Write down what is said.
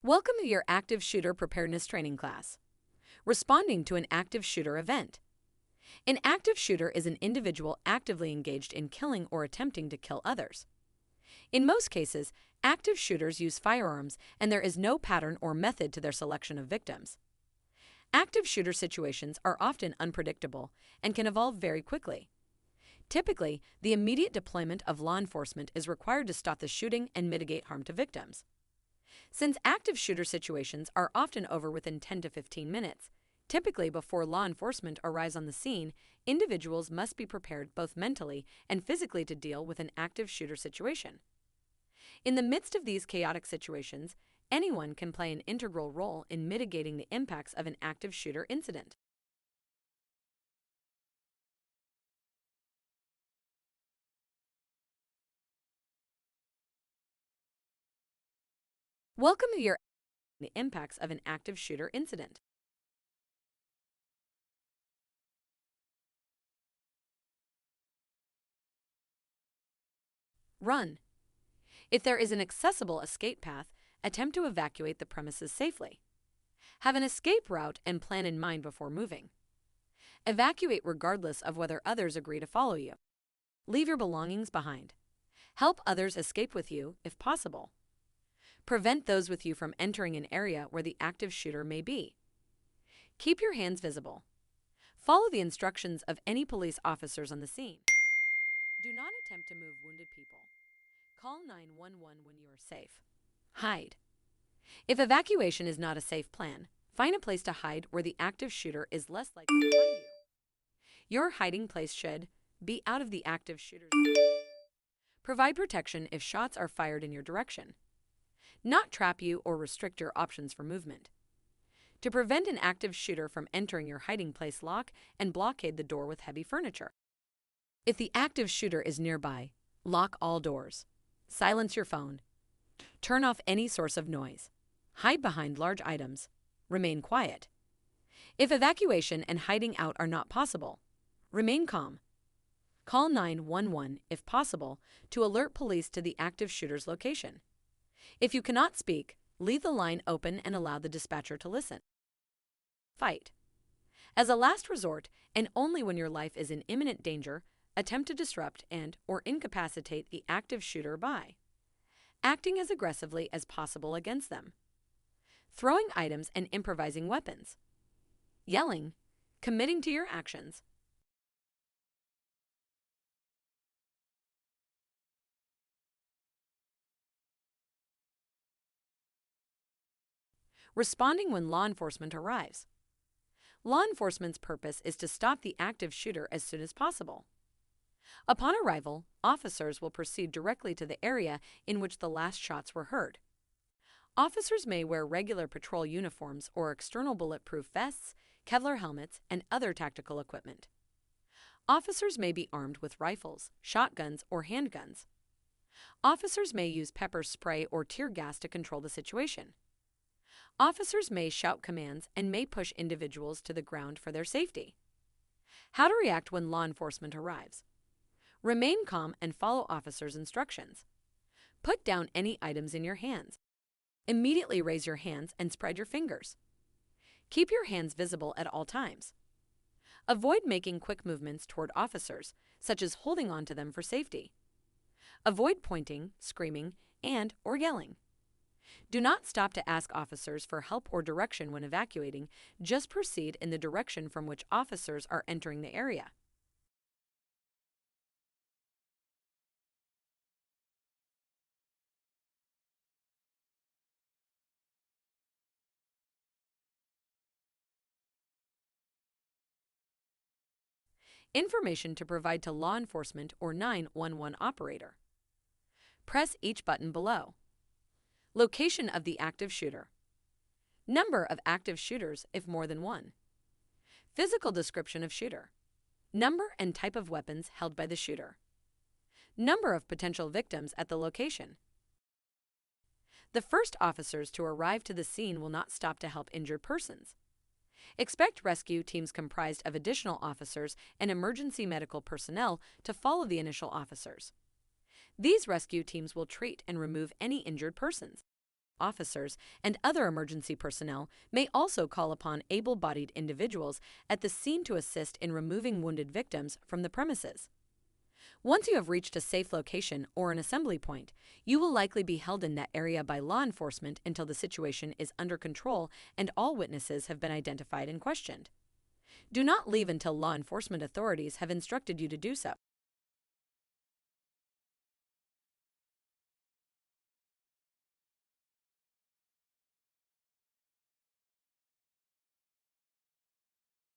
Welcome to your active shooter preparedness training class. Responding to an active shooter event. An active shooter is an individual actively engaged in killing or attempting to kill others. In most cases, active shooters use firearms and there is no pattern or method to their selection of victims. Active shooter situations are often unpredictable and can evolve very quickly. Typically, the immediate deployment of law enforcement is required to stop the shooting and mitigate harm to victims. Since active shooter situations are often over within 10 to 15 minutes, typically before law enforcement arrives on the scene, individuals must be prepared both mentally and physically to deal with an active shooter situation. In the midst of these chaotic situations, anyone can play an integral role in mitigating the impacts of an active shooter incident. Welcome to your the impacts of an active shooter incident. Run. If there is an accessible escape path, attempt to evacuate the premises safely. Have an escape route and plan in mind before moving. Evacuate regardless of whether others agree to follow you. Leave your belongings behind. Help others escape with you, if possible. Prevent those with you from entering an area where the active shooter may be. Keep your hands visible. Follow the instructions of any police officers on the scene. Do not attempt to move wounded people. Call 911 when you are safe. Hide. If evacuation is not a safe plan, find a place to hide where the active shooter is less likely to find you. Your hiding place should be out of the active shooter's way. Provide protection if shots are fired in your direction. Not trap you or restrict your options for movement. To prevent an active shooter from entering your hiding place, lock and blockade the door with heavy furniture. If the active shooter is nearby, lock all doors. Silence your phone. Turn off any source of noise. Hide behind large items. Remain quiet. If evacuation and hiding out are not possible, remain calm. Call 911 if possible to alert police to the active shooter's location. If you cannot speak, leave the line open and allow the dispatcher to listen. Fight. As a last resort, and only when your life is in imminent danger, attempt to disrupt and/or incapacitate the active shooter by acting as aggressively as possible against them, throwing items and improvising weapons, yelling, committing to your actions. Responding when law enforcement arrives. Law enforcement's purpose is to stop the active shooter as soon as possible. Upon arrival, officers will proceed directly to the area in which the last shots were heard. Officers may wear regular patrol uniforms or external bulletproof vests, Kevlar helmets, and other tactical equipment. Officers may be armed with rifles, shotguns, or handguns. Officers may use pepper spray or tear gas to control the situation. Officers may shout commands and may push individuals to the ground for their safety. How to react when law enforcement arrives. Remain calm and follow officers' instructions. Put down any items in your hands. Immediately raise your hands and spread your fingers. Keep your hands visible at all times. Avoid making quick movements toward officers, such as holding on to them for safety. Avoid pointing, screaming, and/or yelling. Do not stop to ask officers for help or direction when evacuating. Just proceed in the direction from which officers are entering the area. Information to provide to law enforcement or 911 operator. Press each button below. Location of the active shooter. Number of active shooters if more than one. Physical description of shooter. Number and type of weapons held by the shooter. Number of potential victims at the location. The first officers to arrive to the scene will not stop to help injured persons. Expect rescue teams comprised of additional officers and emergency medical personnel to follow the initial officers. These rescue teams will treat and remove any injured persons. officers, and other emergency personnel may also call upon able-bodied individuals at the scene to assist in removing wounded victims from the premises. Once you have reached a safe location or an assembly point, you will likely be held in that area by law enforcement until the situation is under control and all witnesses have been identified and questioned. Do not leave until law enforcement authorities have instructed you to do so.